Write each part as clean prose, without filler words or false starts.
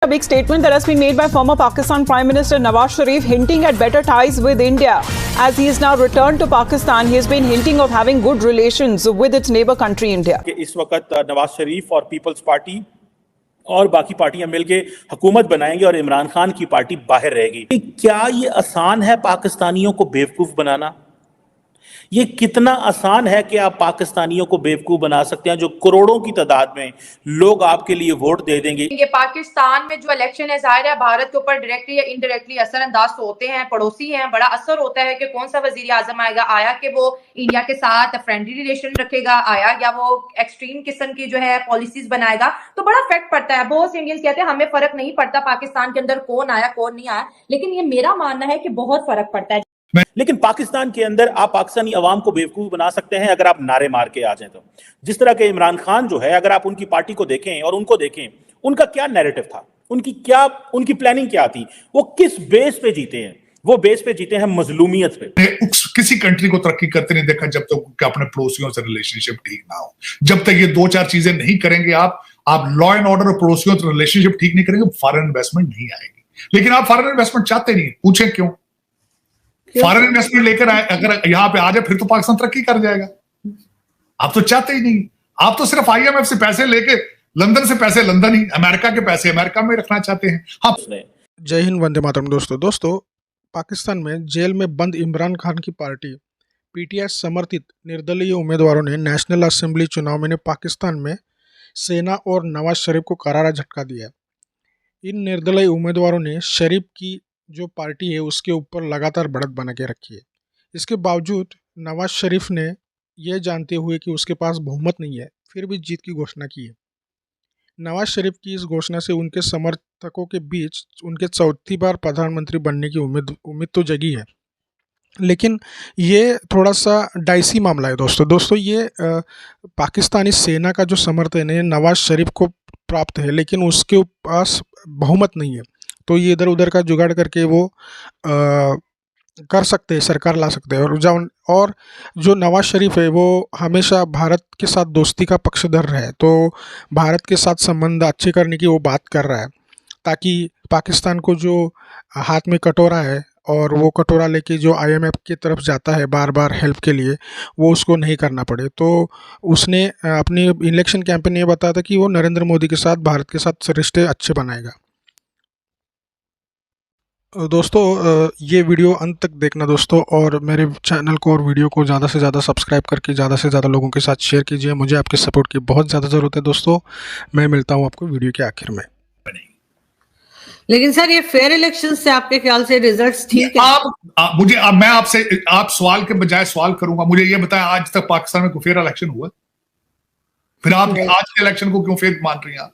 A big statement that has been made by former Pakistan Prime Minister Nawaz Sharif hinting at better ties with India. As he has now returned to Pakistan, he has been hinting of having good relations with its neighbor country India. इस वक्त नवाज शरीफ और peoples party और बाकी पार्टियां मिलके हुकूमत बनाएंगे और इमरान खान की पार्टी बाहर रहेगी। क्या ये आसान है पाकिस्तानियों को बेवकूफ बनाना? ये कितना आसान है कि आप पाकिस्तानियों को बेवकूफ बना सकते हैं जो करोड़ों की तादाद में लोग आपके लिए वोट दे देंगे। ये पाकिस्तान में जो इलेक्शन है, जाहिर है भारत के ऊपर डायरेक्टली या इनडायरेक्टली असरअंदाज तो होते हैं, पड़ोसी हैं, बड़ा असर होता है कि कौन सा वजीर आजम आएगा, आया कि वो इंडिया के साथ फ्रेंडली रिलेशन रखेगा, आया या वो एक्सट्रीम किस्म की जो है पॉलिसीज बनाएगा, तो बड़ा इफेक्ट पड़ता है। बहुत से इंडियंस कहते हैं हमें फर्क नहीं पड़ता पाकिस्तान के अंदर कौन आया कौन नहीं आया, लेकिन ये मेरा मानना है कि बहुत फर्क पड़ता है। लेकिन पाकिस्तान के अंदर आप पाकिस्तानी अवाम को बेवकूफ बना सकते हैं अगर आप नारे मार के आ जाएं। तो जिस तरह के इमरान खान जो है, अगर आप उनकी पार्टी को देखें और उनको देखें, उनका क्या नैरेटिव था, उनकी प्लानिंग क्या थी, वो किस बेस पे जीते हैं? वो बेस पे जीते हैं मजलूमियत पे। किसी कंट्री को तरक्की करते नहीं देखा जब तक अपने पड़ोसियों से रिलेशनशिप ठीक ना हो। जब तक ये दो चार चीजें नहीं करेंगे आप लॉ एंड ऑर्डर और पड़ोसियों से रिलेशनशिप ठीक नहीं करेंगे, फॉरेन इन्वेस्टमेंट नहीं आएगी। लेकिन आप फॉरेन इन्वेस्टमेंट चाहते नहीं, पूछें क्यों? फॉरेन इन्वेस्टमेंट लेकर आए, अगर यहां पे आ जाए फिर तो पाकिस्तान तरक्की कर जाएगा। आप तो चाहते ही नहीं, आप तो सिर्फ आईएमएफ से पैसे लेके, लंदन से पैसे लंदन ही, अमेरिका के पैसे अमेरिका में रखना चाहते हैं। हाँ। जय हिंद, वंदे मातरम। दोस्तों पाकिस्तान में जेल में बंद इमरान खान की पार्टी पीटीआई समर्थित निर्दलीय उम्मीदवारों ने नेशनल असेंबली चुनाव में पाकिस्तान में सेना और नवाज शरीफ को करारा झटका दिया। इन निर्दलीय उम्मीदवारों ने शरीफ की जो पार्टी है उसके ऊपर लगातार बढ़त बना के रखी है। इसके बावजूद नवाज शरीफ ने यह जानते हुए कि उसके पास बहुमत नहीं है, फिर भी जीत की घोषणा की है। नवाज शरीफ की इस घोषणा से उनके समर्थकों के बीच उनके चौथी बार प्रधानमंत्री बनने की उम्मीद तो जगी है, लेकिन ये थोड़ा सा डाइसी मामला है दोस्तों। ये पाकिस्तानी सेना का जो समर्थन है नवाज शरीफ को प्राप्त है, लेकिन उसके पास बहुमत नहीं है, तो ये इधर उधर का जुगाड़ करके वो कर सकते हैं, सरकार ला सकते हैं। और जो नवाज शरीफ है वो हमेशा भारत के साथ दोस्ती का पक्षधर रहा है, तो भारत के साथ संबंध अच्छे करने की वो बात कर रहा है, ताकि पाकिस्तान को जो हाथ में कटोरा है और वो कटोरा लेके जो आईएमएफ की तरफ जाता है बार बार हेल्प के लिए, वो उसको नहीं करना पड़े। तो उसने अपनी इलेक्शन कैंपेन में बताया था कि वो नरेंद्र मोदी के साथ, भारत के साथ रिश्ते अच्छे बनाएगा। दोस्तों ये वीडियो अंत तक देखना दोस्तों, और मेरे चैनल को और वीडियो को ज़्यादा से ज़्यादा सब्सक्राइब करके ज़्यादा से ज़्यादा लोगों के साथ शेयर कीजिए। मुझे आपके सपोर्ट की बहुत ज़्यादा ज़रूरत है दोस्तों। मैं मिलता हूँ आपको वीडियो के आखिर में। लेकिन सर ये फेयर इलेक्शन से आपके ख्याल से रिजल्ट्स ठीक है? मैं आपसे सवाल के बजाय सवाल करूंगा, मुझे ये बताया आज तक पाकिस्तान में कोई फेयर इलेक्शन हुआ? फिर आप आज के इलेक्शन को क्यों फेयर मान रही हैं आप?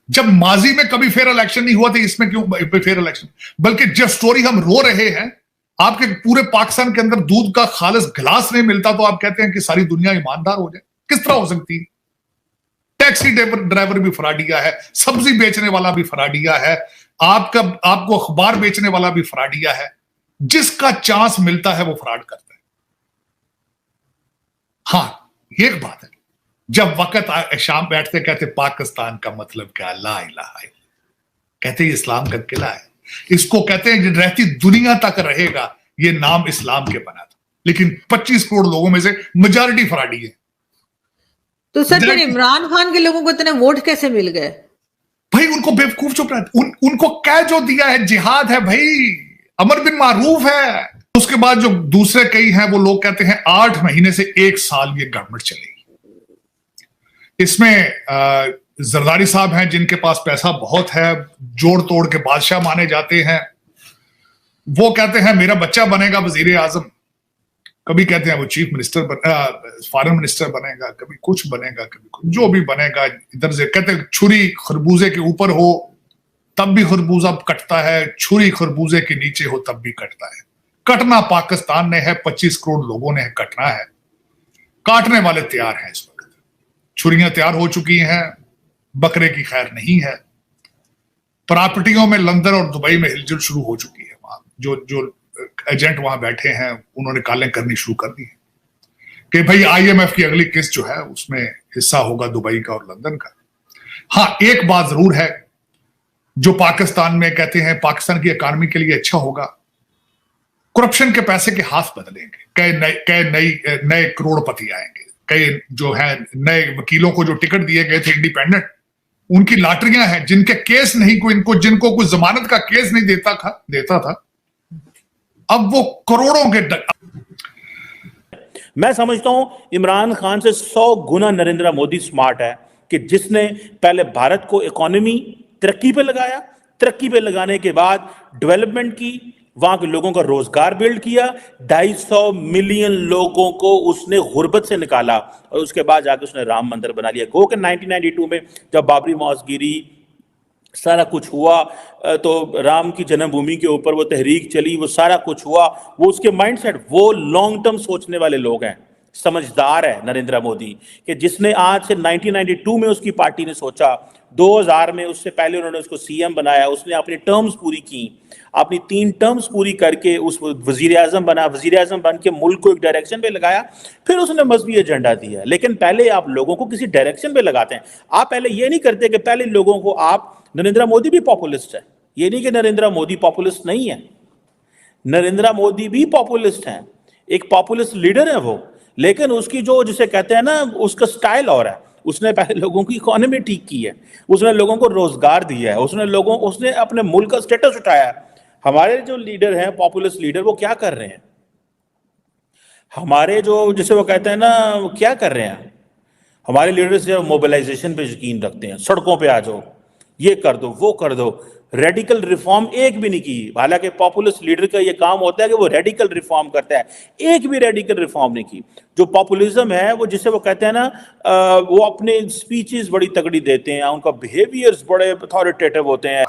जब माजी में कभी फेयर इलेक्शन नहीं हुआ तो इसमें क्यों फेयर इलेक्शन? बल्कि जब स्टोरी हम रो रहे हैं, आपके पूरे पाकिस्तान के अंदर दूध का खालिस गिलास नहीं मिलता तो आप कहते हैं कि सारी दुनिया ईमानदार हो जाए। किस तरह हो सकती है? टैक्सी ड्राइवर भी फ्रॉडिया है, सब्जी बेचने वाला भी फ्रॉडिया है, आपको अखबार बेचने वाला भी फ्रॉडिया है। जिसका चांस मिलता है वो फ्रॉड करता है। हाँ, एक बात है, जब वक्त शाम बैठते कहते पाकिस्तान का मतलब क्या, ला इलाहा इल्लल्लाह, कहते इस्लाम का किला है। इसको कहते हैं रहती दुनिया तक रहेगा, ये नाम इस्लाम के बना था, लेकिन 25 करोड़ लोगों में से मेजॉरिटी फ्रॉडी है। तो सर फिर इमरान खान के लोगों को इतने वोट कैसे मिल गए? भाई उनको बेवकूफ चुप रहे, उनको क्या जो दिया है, जिहाद है भाई, अमर बिन मारूफ है। उसके बाद जो दूसरे कई हैं वो लोग कहते हैं 8 महीने से 1 साल ये गवर्नमेंट चलेगी। इसमें जरदारी साहब हैं जिनके पास पैसा बहुत है, जोड़ तोड़ के बादशाह माने जाते हैं। वो कहते हैं मेरा बच्चा बनेगा वजीर आजम, कभी कहते हैं वो चीफ मिनिस्टर फॉरेन मिनिस्टर बनेगा, कभी कुछ बनेगा, कभी कुछ, जो भी बनेगा। इधर से कहते हैं छुरी खरबूजे के ऊपर हो तब भी खरबूजा कटता है, छुरी खरबूजे के नीचे हो तब भी कटता है। कटना पाकिस्तान ने है, 25 करोड़ लोगों ने कटना है, काटने वाले तैयार हैं। इस वक्त छुरियां तैयार हो चुकी हैं, बकरे की खैर नहीं है। प्रॉपर्टियों में लंदन और दुबई में हिलजुल शुरू हो चुकी है। वहां जो एजेंट वहां बैठे हैं उन्होंने कालें करनी शुरू कर दी है कि भाई आईएमएफ की अगली किस्त जो है उसमें हिस्सा होगा दुबई का और लंदन का। हाँ, एक बात जरूर है, जो पाकिस्तान में कहते हैं पाकिस्तान की इकॉनमी के लिए अच्छा होगा। करप्शन के पैसे के हाथ बदलेंगे, कई नए करोड़पति आएंगे, कई जो है नए वकीलों को जो टिकट दिए गए थे इंडिपेंडेंट, उनकी लॉटरियां हैं, जिनके केस नहीं को इनको जिनको कोई जमानत का केस नहीं देता था, अब वो करोड़ों के मैं समझता हूं इमरान खान से 100 गुना नरेंद्र मोदी स्मार्ट है कि जिसने पहले भारत को इकोनॉमी तरक्की पे लगाया, तरक्की पे लगाने के बाद डेवलपमेंट की, वहां के लोगों का रोजगार बिल्ड किया, 250 मिलियन लोगों को उसने गुर्बत से निकाला और उसके बाद जाकर उसने राम मंदिर बना लिया। गो के 1992 में जब बाबरी मस्जिद गिरी, सारा कुछ हुआ, तो राम की जन्मभूमि के ऊपर वो तहरीक चली, वो सारा कुछ हुआ, वो उसके माइंडसेट, वो लॉन्ग टर्म सोचने वाले लोग हैं, समझदार है नरेंद्र मोदी, कि जिसने आज से 1992 में उसकी पार्टी ने सोचा, 2000 में उससे पहले उन्होंने उसको सीएम बनाया, उसने अपनी टर्म्स पूरी की, अपनी 3 टर्म्स पूरी करके उस वजीर आजम बना, वजीर आजम बन के मुल्क को एक डायरेक्शन पे लगाया, फिर उसने मजहबी एजेंडा दिया। लेकिन पहले आप लोगों को किसी डायरेक्शन पे लगाते हैं, आप पहले ये नहीं करते कि पहले लोगों को आप, नरेंद्र मोदी भी पॉपुलिस्ट है, ये नहीं कि नरेंद्र मोदी पॉपुलिस्ट नहीं है, नरेंद्र मोदी भी पॉपुलिस्ट हैं, एक पॉपुलिस्ट लीडर है वो, लेकिन उसकी जो जिसे कहते हैं ना, उसका स्टाइल और है। उसने पहले लोगों की इकोनॉमी ठीक की है, उसने लोगों को रोजगार दिया है, उसने अपने मुल्क का स्टेटस उठाया है। हमारे जो लीडर हैं, पॉपुलिस्ट लीडर, वो क्या कर रहे हैं? हमारे जो जिसे वो कहते हैं ना, वो क्या कर रहे हैं? हमारे लीडर से मोबिलाइजेशन पे यकीन रखते हैं, सड़कों पे आ जाओ, ये कर दो, वो कर दो, रेडिकल रिफॉर्म एक भी नहीं की। हालांकि पॉपुलिस्ट लीडर का ये काम होता है कि वो रेडिकल रिफॉर्म करता है, एक भी रेडिकल रिफॉर्म नहीं की। जो पॉपुलिज्म है वो जिसे वो कहते हैं ना, वो अपने स्पीचेस बड़ी तगड़ी देते हैं, उनका बिहेवियर्स बड़े अथॉरिटेटिव होते हैं।